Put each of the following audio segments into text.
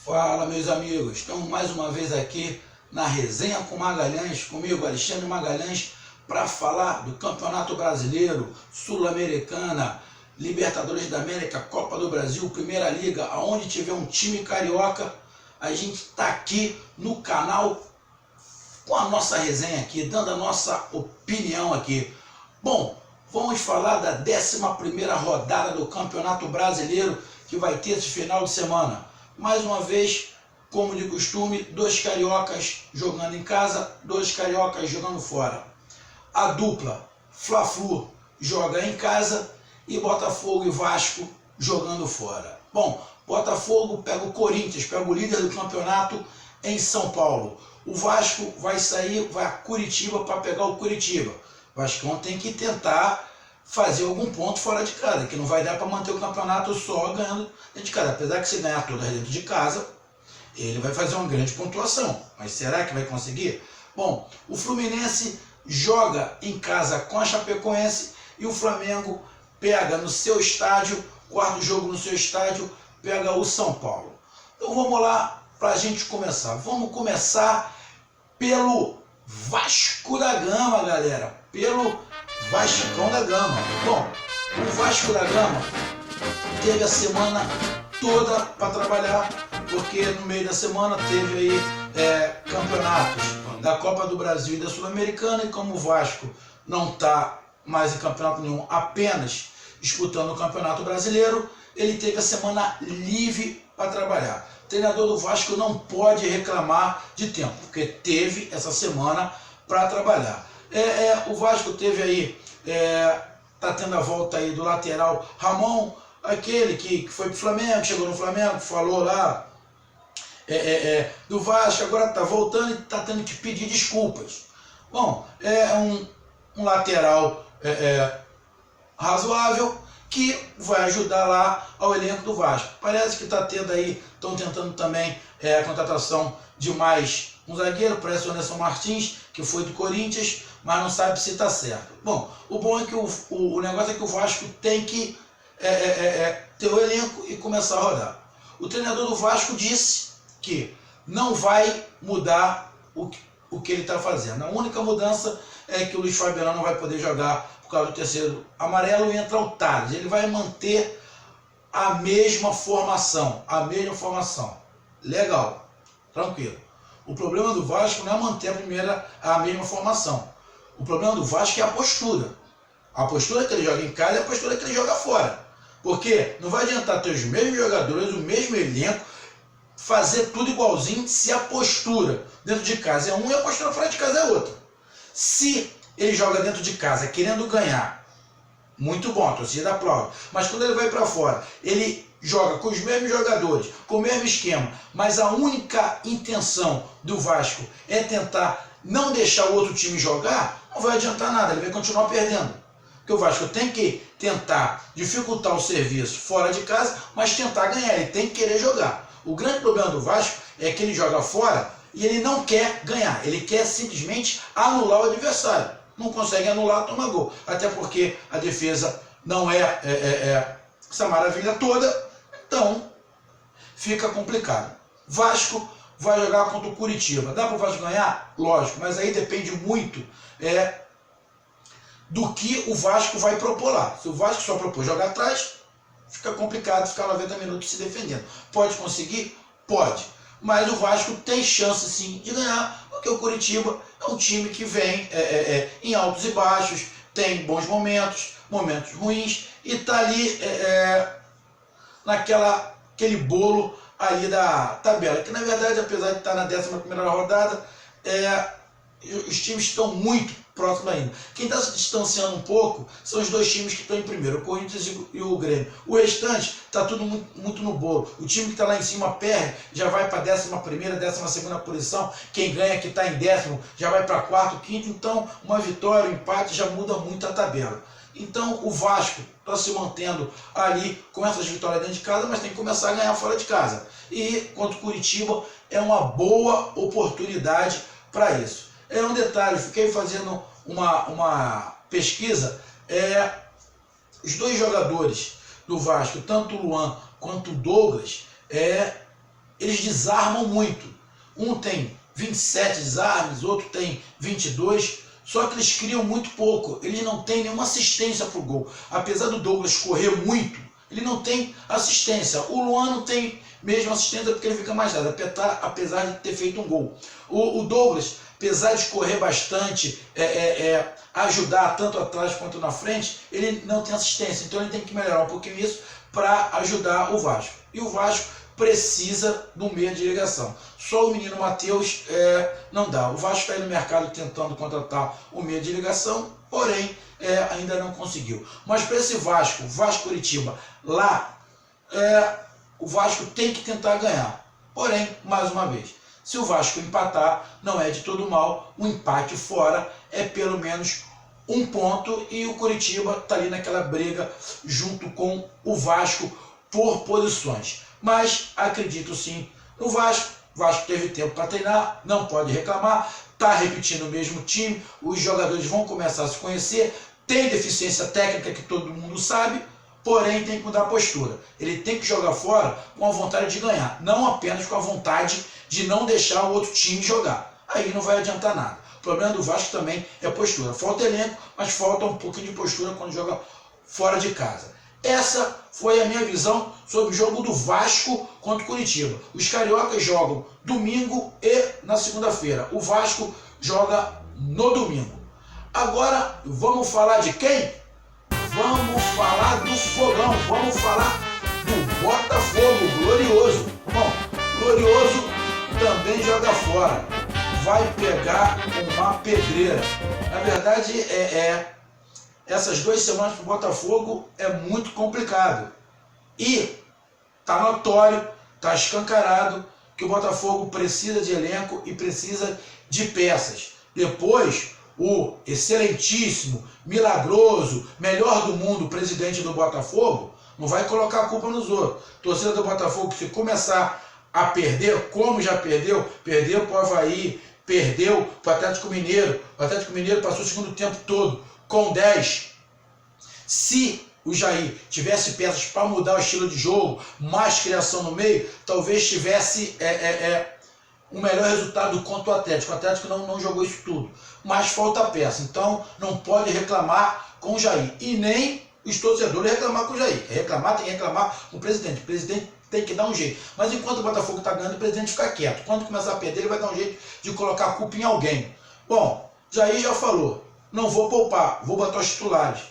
Fala, meus amigos, estamos mais uma vez aqui na Resenha com Magalhães, comigo Alexandre Magalhães, para falar do Campeonato Brasileiro, Sul-Americana, Libertadores da América, Copa do Brasil, Primeira Liga, aonde tiver um time carioca, a gente está aqui no canal com a nossa resenha aqui, dando a nossa opinião aqui. Bom, vamos falar da 11ª rodada do Campeonato Brasileiro, que vai ter esse final de semana. Mais uma vez, como de costume, dois cariocas jogando em casa, dois cariocas jogando fora. A dupla Fla-Flu joga em casa e Botafogo e Vasco jogando fora. Bom, Botafogo pega o Corinthians, pega o líder do campeonato em São Paulo. O Vasco vai sair, vai a Curitiba para pegar o Curitiba. O Vascão tem que tentar fazer algum ponto fora de casa, que não vai dar para manter o campeonato só ganhando dentro de casa. Apesar que se ganhar todas dentro de casa, ele vai fazer uma grande pontuação. Mas será que vai conseguir? Bom, o Fluminense joga em casa com a Chapecoense e o Flamengo pega no seu estádio, quarto jogo no seu estádio, pega o São Paulo. Então vamos lá para a gente começar. Vamos começar pelo Vasco da Gama, galera. Pelo Vascão da Gama. Bom, o Vasco da Gama teve a semana toda para trabalhar, porque no meio da semana teve aí campeonatos da Copa do Brasil e da Sul-Americana, e como o Vasco não está mais em campeonato nenhum, apenas disputando o Campeonato Brasileiro, ele teve a semana livre para trabalhar. O treinador do Vasco não pode reclamar de tempo, porque teve essa semana para trabalhar. O Vasco teve aí, tá tendo a volta aí do lateral Ramon, aquele que foi pro Flamengo, chegou no Flamengo, falou lá do Vasco, agora tá voltando e tá tendo que pedir desculpas. Bom, um lateral razoável, que vai ajudar lá ao elenco do Vasco. Parece que está tendo aí, estão tentando também a contratação de mais um zagueiro, parece o Anderson Martins, que foi do Corinthians, mas não sabe se está certo. Bom, o bom é que o negócio é que o Vasco tem que ter o elenco e começar a rodar. O treinador do Vasco disse que não vai mudar o que ele está fazendo. A única mudança é que o Luiz Fabiano não vai poder jogar por causa do terceiro amarelo e entra o Thales. Ele vai manter a mesma formação. Legal, tranquilo. O problema do Vasco não é manter a mesma formação. O problema do Vasco é a postura. A postura que ele joga em casa é a postura que ele joga fora. Porque não vai adiantar ter os mesmos jogadores, o mesmo elenco, fazer tudo igualzinho se a postura dentro de casa é um e a postura fora de casa é outra. Se ele joga dentro de casa querendo ganhar, muito bom, a torcida aplaude. Mas quando ele vai para fora, ele joga com os mesmos jogadores, com o mesmo esquema, mas a única intenção do Vasco é tentar não deixar o outro time jogar, não vai adiantar nada, ele vai continuar perdendo. Porque o Vasco tem que tentar dificultar o serviço fora de casa, mas tentar ganhar, ele tem que querer jogar. O grande problema do Vasco é que ele joga fora e ele não quer ganhar, ele quer simplesmente anular o adversário. Não consegue anular, toma gol. Até porque a defesa não essa maravilha toda, então fica complicado. Vasco vai jogar contra o Curitiba. Dá para o Vasco ganhar? Lógico, mas aí depende muito do que o Vasco vai propor lá. Se o Vasco só propor jogar atrás, fica complicado ficar 90 minutos se defendendo. Pode conseguir? Pode. Mas o Vasco tem chance sim de ganhar, porque o Curitiba é um time que vem em altos e baixos, tem bons momentos, momentos ruins, e está ali naquele bolo ali da tabela, que na verdade, apesar de estar na 11ª rodada, os times estão muito próximos ainda. Quem está se distanciando um pouco são os dois times que estão em primeiro, o Corinthians e o Grêmio. O restante está tudo muito no bolo. O time que está lá em cima perde, já vai para a 11ª, 12ª posição. Quem ganha, que está em 10º, já vai para 4º, 5º. Então, uma vitória, um empate já muda muito a tabela. Então, o Vasco está se mantendo ali com essas vitórias dentro de casa, mas tem que começar a ganhar fora de casa. E, contra o Curitiba, é uma boa oportunidade para isso. Um detalhe, fiquei fazendo uma pesquisa, os dois jogadores do Vasco, tanto o Luan quanto o Douglas, eles desarmam muito. Um tem 27 desarmes, outro tem 22, só que eles criam muito pouco. Eles não têm nenhuma assistência para o gol. Apesar do Douglas correr muito, ele não tem assistência. O Luan não tem mesmo assistência porque ele fica mais nada, apesar de ter feito um gol. O Douglas, apesar de correr bastante, ajudar tanto atrás quanto na frente, ele não tem assistência. Então ele tem que melhorar um pouquinho isso para ajudar o Vasco. E o Vasco precisa de um meio de ligação. Só o menino Matheus não dá. O Vasco está aí no mercado tentando contratar o meio de ligação, porém ainda não conseguiu. Mas para esse Vasco Curitiba, lá, o Vasco tem que tentar ganhar. Porém, mais uma vez, se o Vasco empatar, não é de todo mal. O empate fora é pelo menos 1 ponto e o Curitiba está ali naquela briga junto com o Vasco por posições. Mas acredito sim no Vasco. O Vasco teve tempo para treinar, não pode reclamar, está repetindo o mesmo time, os jogadores vão começar a se conhecer, tem deficiência técnica que todo mundo sabe, porém tem que mudar a postura. Ele tem que jogar fora com a vontade de ganhar, não apenas com a vontade de não deixar o outro time jogar. Aí não vai adiantar nada. O problema do Vasco também é postura. Falta elenco, mas falta um pouquinho de postura quando joga fora de casa. Essa foi a minha visão sobre o jogo do Vasco contra o Curitiba. Os cariocas jogam domingo e na segunda-feira. O Vasco joga no domingo. Agora vamos falar de quem? Vamos falar do Fogão. Vamos falar do Botafogo, glorioso. Bom, glorioso também joga fora. Vai pegar uma pedreira. Na verdade, essas 2 semanas para o Botafogo é muito complicado. E está notório, está escancarado que o Botafogo precisa de elenco e precisa de peças. Depois, o excelentíssimo, milagroso, melhor do mundo presidente do Botafogo não vai colocar a culpa nos outros. Torcida do Botafogo, se começar a perder, como já perdeu para o Avaí, perdeu para o Atlético Mineiro. O Atlético Mineiro passou o segundo tempo todo com 10. Se o Jair tivesse peças para mudar o estilo de jogo, mais criação no meio, talvez tivesse um melhor resultado contra o Atlético. O Atlético não jogou isso tudo, mas falta peça. Então não pode reclamar com o Jair. E nem os torcedores reclamar com o Jair. Tem que reclamar com o presidente. O presidente tem que dar um jeito. Mas enquanto o Botafogo está ganhando, o presidente fica quieto. Quando começar a perder, ele vai dar um jeito de colocar a culpa em alguém. Bom, Jair já falou, não vou poupar, vou botar os titulares.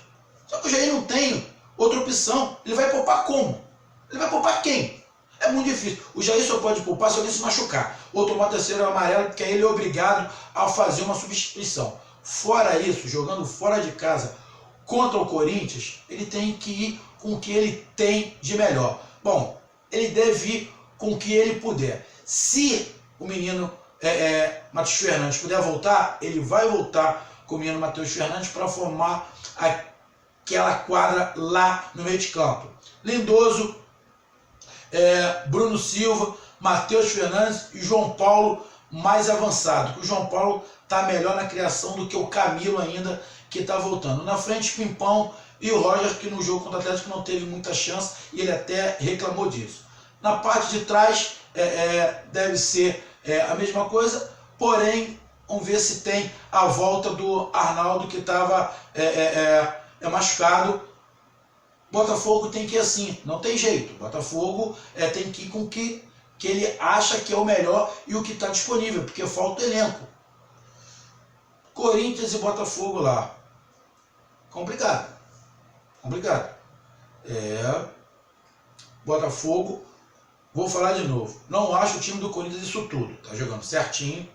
Só que o Jair não tem outra opção. Ele vai poupar como? Ele vai poupar quem? É muito difícil. O Jair só pode poupar se alguém se machucar. Ou tomar terceiro amarelo, porque aí ele é obrigado a fazer uma substituição. Fora isso, jogando fora de casa contra o Corinthians, ele tem que ir com o que ele tem de melhor. Bom, ele deve ir com o que ele puder. Se o menino Matheus Fernandes puder voltar, ele vai voltar com o menino Matheus Fernandes para formar aquela quadra lá no meio de campo. Lindoso, Bruno Silva, Matheus Fernandes e João Paulo mais avançado. O João Paulo está melhor na criação do que o Camilo ainda, que está voltando. Na frente, Pimpão e o Roger, que no jogo contra o Atlético não teve muita chance e ele até reclamou disso. Na parte de trás, deve ser a mesma coisa, porém, vamos ver se tem a volta do Arnaldo, que estava machucado. Botafogo tem que ir assim, não tem jeito. Botafogo tem que ir com o que ele acha que é o melhor e o que está disponível, porque falta o elenco. Corinthians e Botafogo lá. Complicado. Botafogo, vou falar de novo. Não acho o time do Corinthians isso tudo. Tá jogando certinho.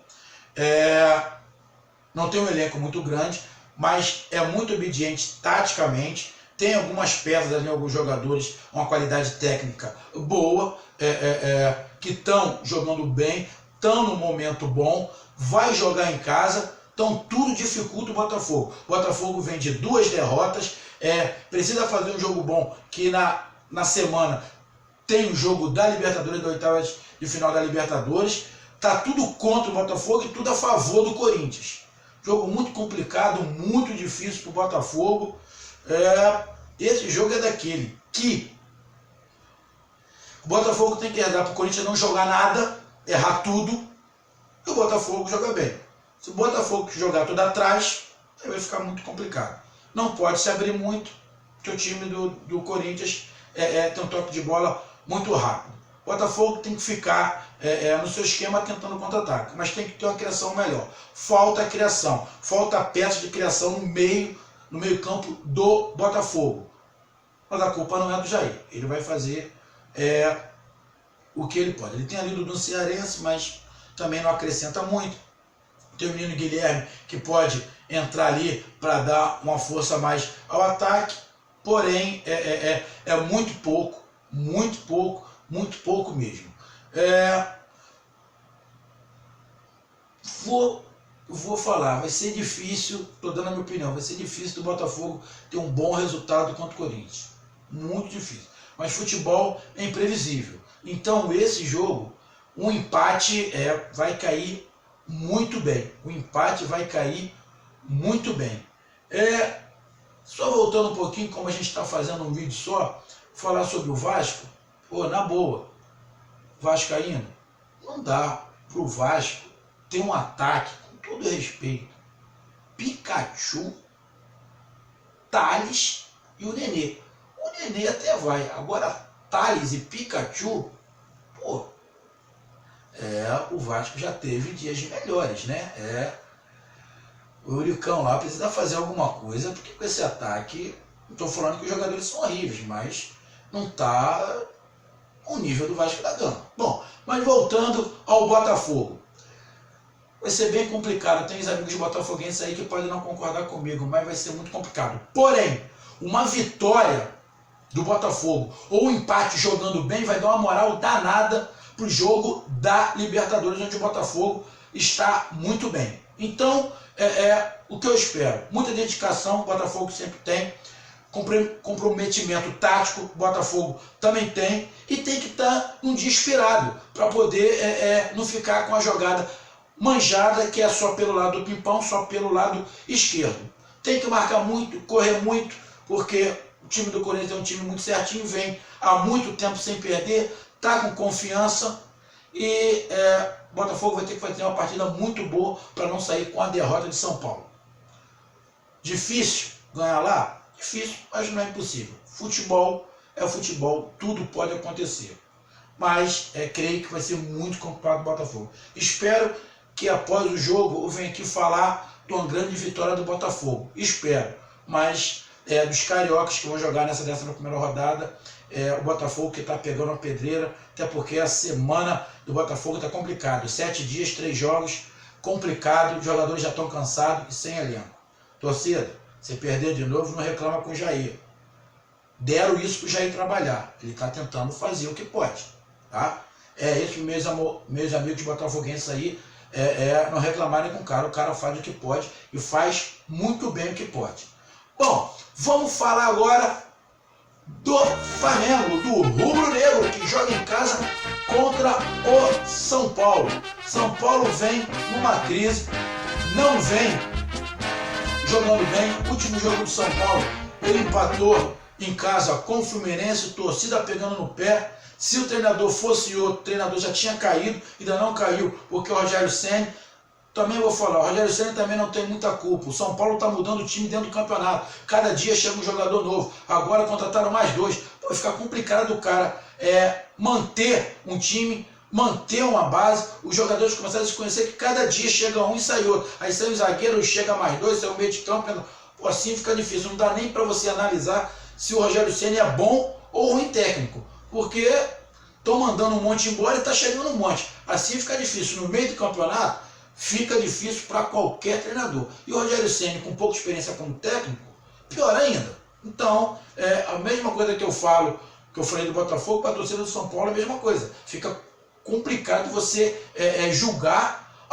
Não tem um elenco muito grande, mas é muito obediente taticamente. Tem algumas peças ali, alguns jogadores, uma qualidade técnica boa, que estão jogando bem, estão no momento bom, vai jogar em casa, então tudo dificulta o Botafogo. O Botafogo vem de 2 derrotas, precisa fazer um jogo bom, que na semana tem o jogo da Libertadores, da oitava de final da Libertadores. Tá tudo contra o Botafogo e tudo a favor do Corinthians. Jogo muito complicado, muito difícil para o Botafogo. Esse jogo é daquele que O Botafogo tem que herdar para o Corinthians não jogar nada, errar tudo, e o Botafogo joga bem. Se o Botafogo jogar tudo atrás, aí vai ficar muito complicado. Não pode se abrir muito, porque o time do Corinthians tem um toque de bola muito rápido. O Botafogo tem que ficar no seu esquema tentando contra-ataque, mas tem que ter uma criação melhor. Falta criação, falta peça de criação no meio campo do Botafogo. Mas a culpa não é do Jair, ele vai fazer o que ele pode. Ele tem ali do Cearense, mas também não acrescenta muito. Tem o menino Guilherme, que pode entrar ali para dar uma força mais ao ataque, porém é muito pouco mesmo. Vou falar, vai ser difícil, estou dando a minha opinião, vai ser difícil do Botafogo ter um bom resultado contra o Corinthians. Muito difícil. Mas futebol é imprevisível. Então esse jogo, um empate vai cair muito bem. O empate vai cair muito bem. Só voltando um pouquinho, como a gente está fazendo um vídeo só, falar sobre o Vasco, na boa, vascaíno, não dá pro Vasco ter um ataque, com todo respeito, Pikachu, Thales e o Nenê. O Nenê até vai, agora Thales e Pikachu, o Vasco já teve dias melhores, né? O Euricão lá precisa fazer alguma coisa, porque com esse ataque, não estou falando que os jogadores são horríveis, mas não está o nível do Vasco da Gama. Bom, mas voltando ao Botafogo. Vai ser bem complicado, tem os amigos botafoguenses aí que podem não concordar comigo, mas vai ser muito complicado. Porém, uma vitória do Botafogo ou um empate jogando bem vai dar uma moral danada para o jogo da Libertadores, onde o Botafogo está muito bem. Então, o que eu espero? Muita dedicação, o Botafogo sempre tem, comprometimento tático, o Botafogo também tem, e tem que estar um dia inspirado para poder não ficar com a jogada manjada, que é só pelo lado do pimpão, só pelo lado esquerdo. Tem que marcar muito, correr muito, porque o time do Corinthians é um time muito certinho, vem há muito tempo sem perder, está com confiança, e o Botafogo vai ter que fazer uma partida muito boa para não sair com a derrota de São Paulo. Difícil ganhar lá? Difícil, mas não é impossível. Futebol é futebol, tudo pode acontecer. Mas creio que vai ser muito complicado o Botafogo. Espero que após o jogo eu venha aqui falar de uma grande vitória do Botafogo. Espero. Mas dos cariocas que vão jogar nessa 11ª rodada, o Botafogo que está pegando a pedreira, até porque a semana do Botafogo está complicado. 7 dias, 3 jogos, complicado, os jogadores já estão cansados e sem elenco. Torcida, se perder de novo, não reclama com o Jair. Deram isso para o Jair trabalhar. Ele está tentando fazer o que pode. Tá? Isso, meus amigos botafoguenses aí, não reclamarem com o cara faz o que pode e faz muito bem o que pode. Bom, vamos falar agora do Flamengo, do rubro-negro, que joga em casa contra o São Paulo. São Paulo vem numa crise, não vem jogando bem. O último jogo do São Paulo, ele empatou em casa com o Fluminense, torcida pegando no pé. Se o treinador fosse outro, o treinador já tinha caído, ainda não caiu, porque o Rogério Ceni, também vou falar, o Rogério Ceni também não tem muita culpa. O São Paulo está mudando o time dentro do campeonato. Cada dia chega um jogador novo. Agora contrataram mais 2. Vai ficar complicado o cara manter um time, manter uma base. Os jogadores começaram a se conhecer que cada dia chega um e sai outro. Aí sai o zagueiro, chega mais 2, sai o meio de campo. Assim fica difícil. Não dá nem para você analisar se o Rogério Ceni é bom ou ruim técnico. Porque estão mandando um monte embora e está chegando um monte. Assim fica difícil. No meio do campeonato, fica difícil para qualquer treinador. E o Rogério Ceni, com pouca experiência como técnico, pior ainda. Então, a mesma coisa que eu falei do Botafogo, para a torcida do São Paulo é a mesma coisa. Fica complicado você julgar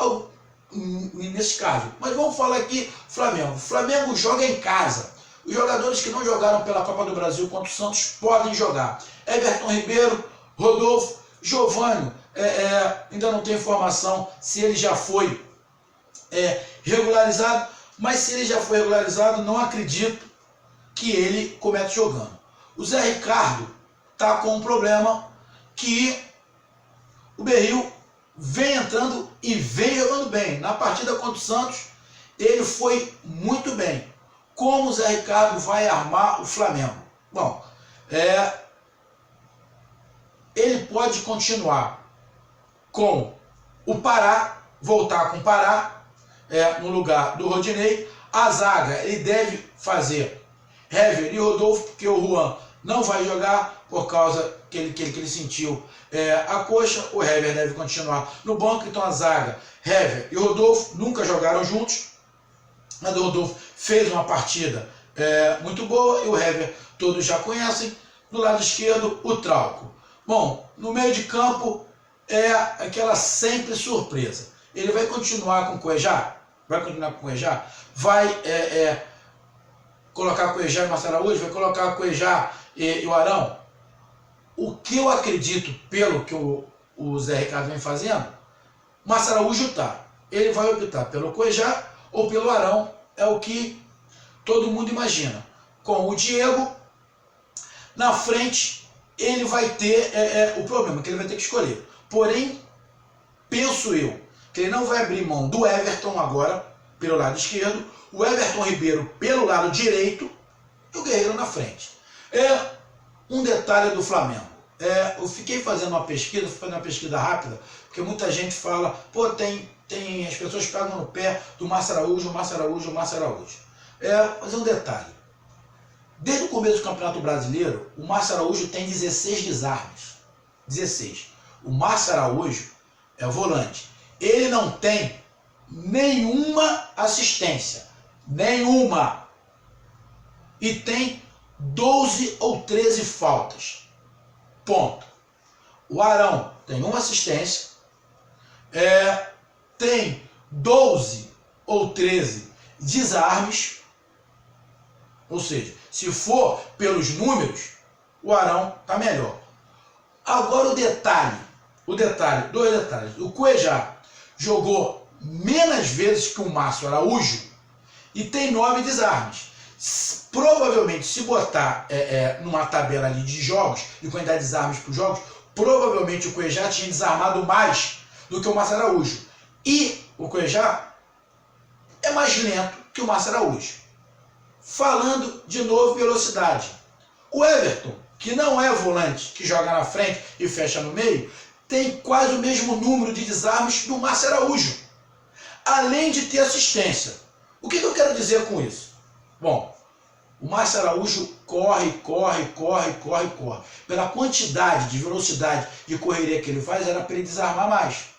nesse caso. Mas vamos falar aqui, Flamengo. O Flamengo joga em casa. Os jogadores que não jogaram pela Copa do Brasil contra o Santos podem jogar. Everton Ribeiro, Rodolfo, Giovânio, ainda não tem informação se ele já foi regularizado, mas se ele já foi regularizado, não acredito que ele comece jogando. O Zé Ricardo está com um problema que o Beryl vem entrando e vem jogando bem. Na partida contra o Santos, ele foi muito bem. Como o Zé Ricardo vai armar o Flamengo? Bom, ele pode continuar com o Pará, voltar com o Pará, no lugar do Rodinei. A zaga, ele deve fazer Hever e Rodolfo, porque o Juan não vai jogar por causa que ele sentiu a coxa. O Hever deve continuar no banco, então a zaga, Hever e Rodolfo nunca jogaram juntos, mas o Rodolfo fez uma partida muito boa e o Hever todos já conhecem. Do lado esquerdo, o Trauco. Bom, no meio de campo é aquela sempre surpresa. Ele vai continuar com o Cuejá? Vai continuar com o Cuejá? Vai colocar o Cuejá e o Márcio Araújo? Vai colocar o Cuejá e o Arão? O que eu acredito, pelo que o Zé Ricardo vem fazendo, o Márcio Araújo tá. Ele vai optar pelo Cuejá ou pelo Arão, é o que todo mundo imagina. Com o Diego na frente, ele vai ter o problema, que ele vai ter que escolher. Porém, penso eu, que ele não vai abrir mão do Everton agora, pelo lado esquerdo, o Everton Ribeiro pelo lado direito e o Guerreiro na frente. Um detalhe do Flamengo. Eu fiquei fazendo uma pesquisa, rápida, porque muita gente fala, pô, as pessoas pegam no pé do Márcio Araújo. Fazer um detalhe. Desde o começo do Campeonato Brasileiro, o Márcio Araújo tem 16 desarmes. 16. O Márcio Araújo é o volante. Ele não tem nenhuma assistência. Nenhuma. E tem 12 ou 13 faltas. Ponto. O Arão tem uma assistência. Tem 12 ou 13 desarmes. Ou seja, se for pelos números, o Arão está melhor. Agora dois detalhes. O Cuejá jogou menos vezes que o Márcio Araújo e tem 9 desarmes. Provavelmente, se botar numa tabela ali de jogos, de quantidade de desarmes por jogos, provavelmente o Cuejá tinha desarmado mais do que o Márcio Araújo. E o Cuejá é mais lento que o Márcio Araújo. Falando de novo velocidade. O Everton, que não é volante, que joga na frente e fecha no meio, tem quase o mesmo número de desarmes do Márcio Araújo. Além de ter assistência. O que eu quero dizer com isso? Bom, o Márcio Araújo corre. Pela quantidade de velocidade e correria que ele faz, era para ele desarmar mais.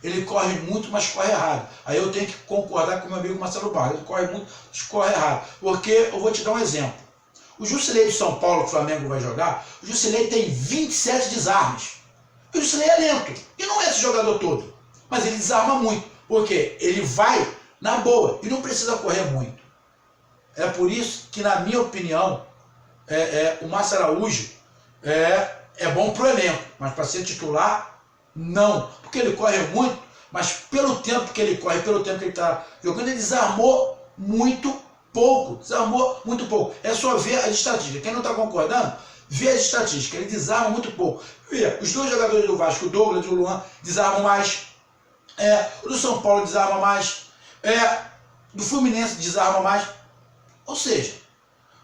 Ele corre muito, mas corre errado. Aí eu tenho que concordar com o meu amigo Marcelo Barros. Ele corre muito, mas corre errado. Porque eu vou te dar um exemplo. O Jusilei de São Paulo, que o Flamengo vai jogar, o Jusilei tem 27 desarmes. E o Jusilei é lento. E não é esse jogador todo. Mas ele desarma muito. Porque ele vai na boa e não precisa correr muito. É por isso que, na minha opinião, o Márcio Araújo é bom pro elenco. Mas para ser titular, não, porque ele corre muito, mas pelo tempo que ele corre, pelo tempo que ele está jogando, ele desarmou muito pouco. É só ver as estatísticas. Quem não está concordando, vê as estatísticas. Ele desarma muito pouco. Vê, os dois jogadores do Vasco, o Douglas e o Luan, desarmam mais. O do São Paulo desarma mais. Do Fluminense desarma mais. Ou seja,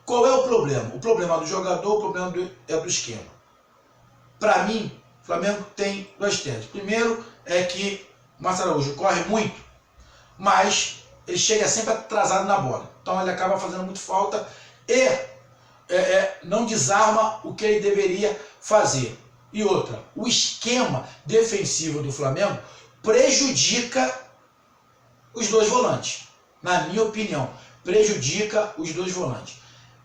qual é o problema? O problema do jogador, o problema é do esquema. Para mim, o Flamengo tem dois teses. Primeiro é que o Márcio Araújo corre muito, mas ele chega sempre atrasado na bola. Então ele acaba fazendo muito falta e não desarma o que ele deveria fazer. E outra, o esquema defensivo do Flamengo prejudica os dois volantes. Na minha opinião, prejudica os dois volantes.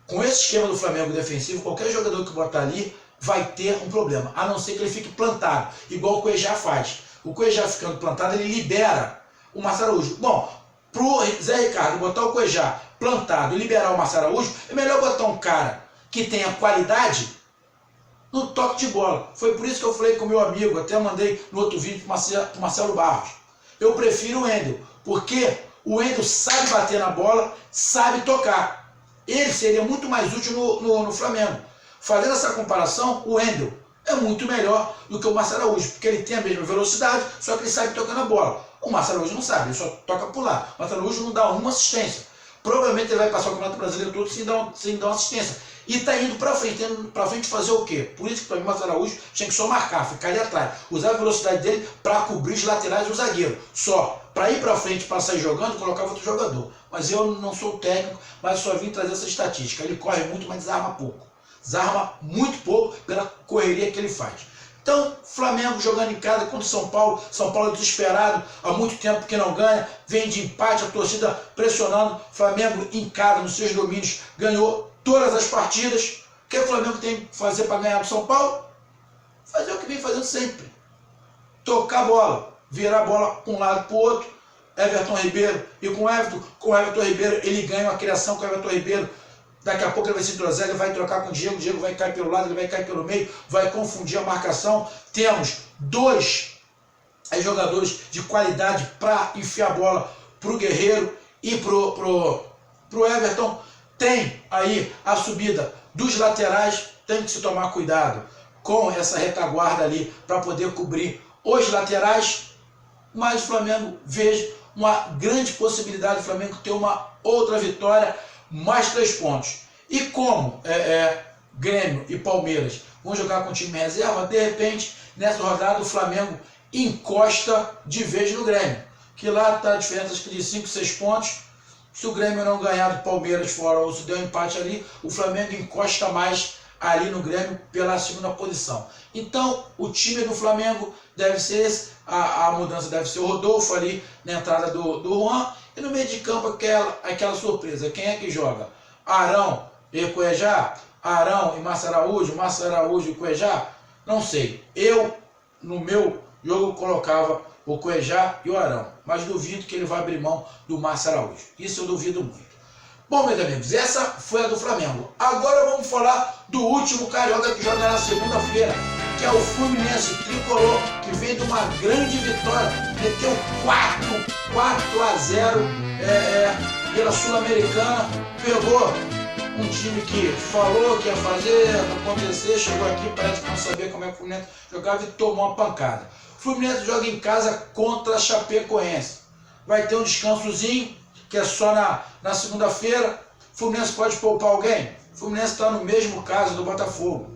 Com esse esquema do Flamengo defensivo, qualquer jogador que botar ali vai ter um problema, a não ser que ele fique plantado, igual o Cuejá faz. O Cuejá ficando plantado, ele libera o Márcio Araújo. Bom, pro Zé Ricardo botar o Cuejá plantado e liberar o Márcio Araújo, é melhor botar um cara que tenha qualidade no toque de bola. Foi por isso que eu falei com o meu amigo, até mandei no outro vídeo pro Marcelo Barros. Eu prefiro o Wendel, porque o Wendel sabe bater na bola, sabe tocar. Ele seria muito mais útil no Flamengo. Fazendo essa comparação, o Wendel é muito melhor do que o Márcio Araújo, porque ele tem a mesma velocidade, só que ele sabe tocando a bola. O Márcio Araújo não sabe, ele só toca por lá. O Márcio Araújo não dá uma assistência. Provavelmente ele vai passar o Campeonato Brasileiro todo sem dar uma assistência. E está indo para frente fazer o quê? Por isso que para mim o Márcio Araújo tinha que só marcar, ficar ali atrás, usar a velocidade dele para cobrir os laterais do zagueiro. Só para ir para frente, para sair jogando, colocava outro jogador. Mas eu não sou técnico, mas só vim trazer essa estatística. Ele corre muito, mas desarma pouco. Desarma muito pouco pela correria que ele faz. Então, Flamengo jogando em casa contra o São Paulo desesperado, há muito tempo que não ganha, vem de empate, a torcida pressionando, Flamengo em casa, nos seus domínios, ganhou todas as partidas. O que o Flamengo tem que fazer para ganhar do São Paulo? Fazer o que vem fazendo sempre. Tocar a bola, virar a bola para um lado para o outro. Everton Ribeiro e com o Everton Ribeiro ele ganha uma criação com o Everton Ribeiro. Daqui a pouco ele vai se entrosar, ele vai trocar com o Diego vai cair pelo lado, ele vai cair pelo meio, vai confundir a marcação. Temos dois jogadores de qualidade para enfiar a bola para o Guerreiro e pro Everton. Tem aí a subida dos laterais, tem que se tomar cuidado com essa retaguarda ali para poder cobrir os laterais, mas o Flamengo vejo uma grande possibilidade do Flamengo ter uma outra vitória, mais 3 pontos. E como Grêmio e Palmeiras vão jogar com o time reserva, de repente, nessa rodada o Flamengo encosta de vez no Grêmio, que lá está a diferença de 5, 6 pontos. Se o Grêmio não ganhar do Palmeiras fora ou se der um empate ali, o Flamengo encosta mais ali no Grêmio pela segunda posição. Então, o time do Flamengo deve ser esse, a mudança deve ser o Rodolfo ali na entrada do Juan, e no meio de campo aquela surpresa. Quem é que joga? Arão e Cuejá? Arão e Márcio Araújo e Cuejá? Não sei. Eu, no meu jogo, colocava o Cuejá e o Arão, mas duvido que ele vai abrir mão do Márcio Araújo. Isso eu duvido muito. Bom, meus amigos, essa foi a do Flamengo. Agora vamos falar do último carioca que joga na segunda-feira, que é o Fluminense Tricolor, que vem de uma grande vitória, meteu 4-0 pela Sul-Americana, pegou um time que falou que ia fazer, acontecer, chegou aqui, parece que não sabia como é que o Fluminense jogava e tomou uma pancada. O Fluminense joga em casa contra a Chapecoense. Vai ter um descansozinho, que é só na segunda-feira. O Fluminense pode poupar alguém? O Fluminense está no mesmo caso do Botafogo.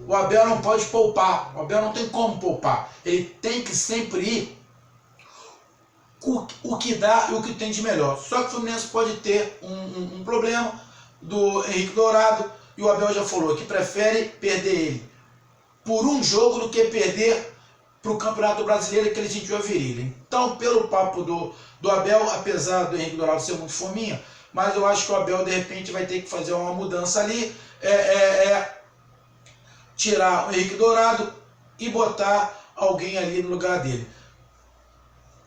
O Abel não pode poupar, o Abel não tem como poupar. Ele tem que sempre ir o que dá e o que tem de melhor. Só que o Fluminense pode ter um problema do Henrique Dourado, e o Abel já falou que prefere perder ele por um jogo do que perder para o Campeonato Brasileiro, que ele sentiu a virilha. Então, pelo papo do Abel, apesar do Henrique Dourado ser muito fominha, mas eu acho que o Abel de repente vai ter que fazer uma mudança ali, tirar o Henrique Dourado e botar alguém ali no lugar dele.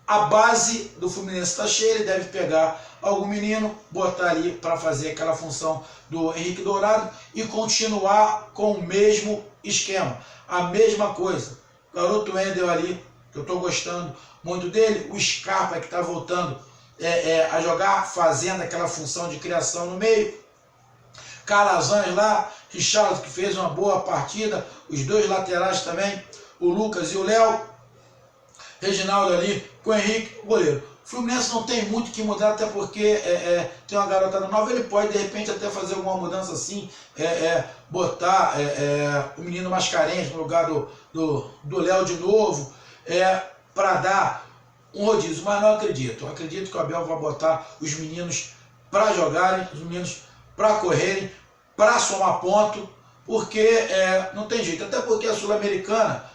A base do Fluminense está cheia, ele deve pegar algum menino, botar ali para fazer aquela função do Henrique Dourado e continuar com o mesmo esquema, a mesma coisa. O garoto Wendel ali, que eu estou gostando muito dele, o Scarpa que está voltando a jogar, fazendo aquela função de criação no meio, Calazans lá, Richarlison que fez uma boa partida, os dois laterais também, o Lucas e o Léo, Reginaldo ali com o Henrique, o goleiro. O Fluminense não tem muito que mudar, até porque tem uma garotada nova, ele pode de repente até fazer alguma mudança assim, botar o menino Mascarenhas no lugar do Léo de novo, para dar um rodízio, mas não acredito. Eu acredito que o Abel vai botar os meninos para jogarem, os meninos para correrem, para somar ponto, porque não tem jeito, até porque a Sul-Americana,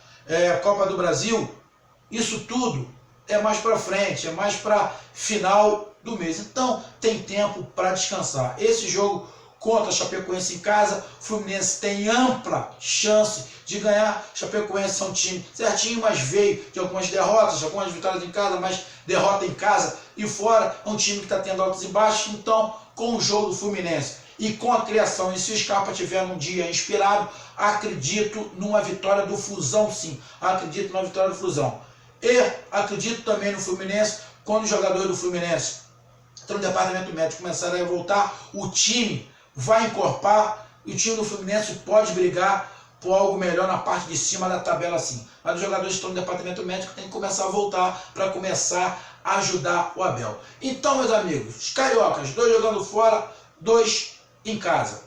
a Copa do Brasil, isso tudo é mais para frente, é mais para final do mês. Então tem tempo para descansar. Esse jogo contra a Chapecoense em casa, o Fluminense tem ampla chance de ganhar. Chapecoense é um time certinho, mas veio de algumas derrotas, algumas vitórias em casa, mas derrota em casa e fora. É um time que está tendo altos e baixos. Então, com o jogo do Fluminense e com a criação, e se o Scarpa tiver um dia inspirado, acredito numa vitória do Flusão, sim. Acredito numa vitória do Flusão. E acredito também no Fluminense, quando os jogadores do Fluminense, no departamento médico, começarem a voltar, o time vai encorpar e o time do Fluminense pode brigar por algo melhor na parte de cima da tabela assim. Mas os jogadores que estão no departamento médico têm que começar a voltar para começar a ajudar o Abel. Então, meus amigos, os cariocas, 2 jogando fora, 2 em casa.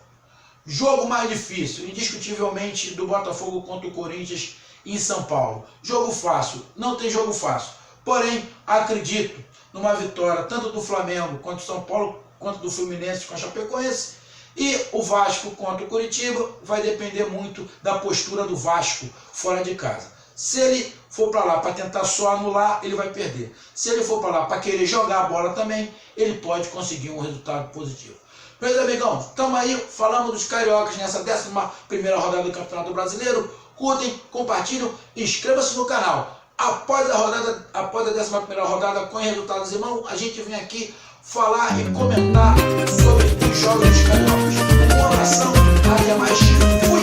Jogo mais difícil, indiscutivelmente, do Botafogo contra o Corinthians em São Paulo. Jogo fácil, não tem jogo fácil. Porém, acredito numa vitória tanto do Flamengo quanto do São Paulo, quanto do Fluminense com a Chapecoense. E o Vasco contra o Curitiba vai depender muito da postura do Vasco fora de casa. Se ele for para lá para tentar só anular, ele vai perder. Se ele for para lá para querer jogar a bola também, ele pode conseguir um resultado positivo. Meus amigão, estamos aí, falamos dos cariocas nessa 11ª rodada do Campeonato Brasileiro. Curtem, compartilham, inscreva-se no canal. Após a 11ª rodada com resultados em mão, a gente vem aqui falar e comentar sobre os jogos dos cariocas. Um abração, até mais. Fui!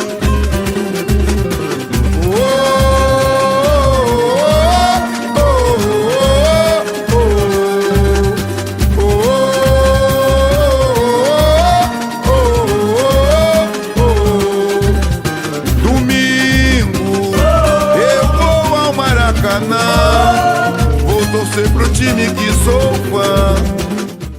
Vou torcer pro time que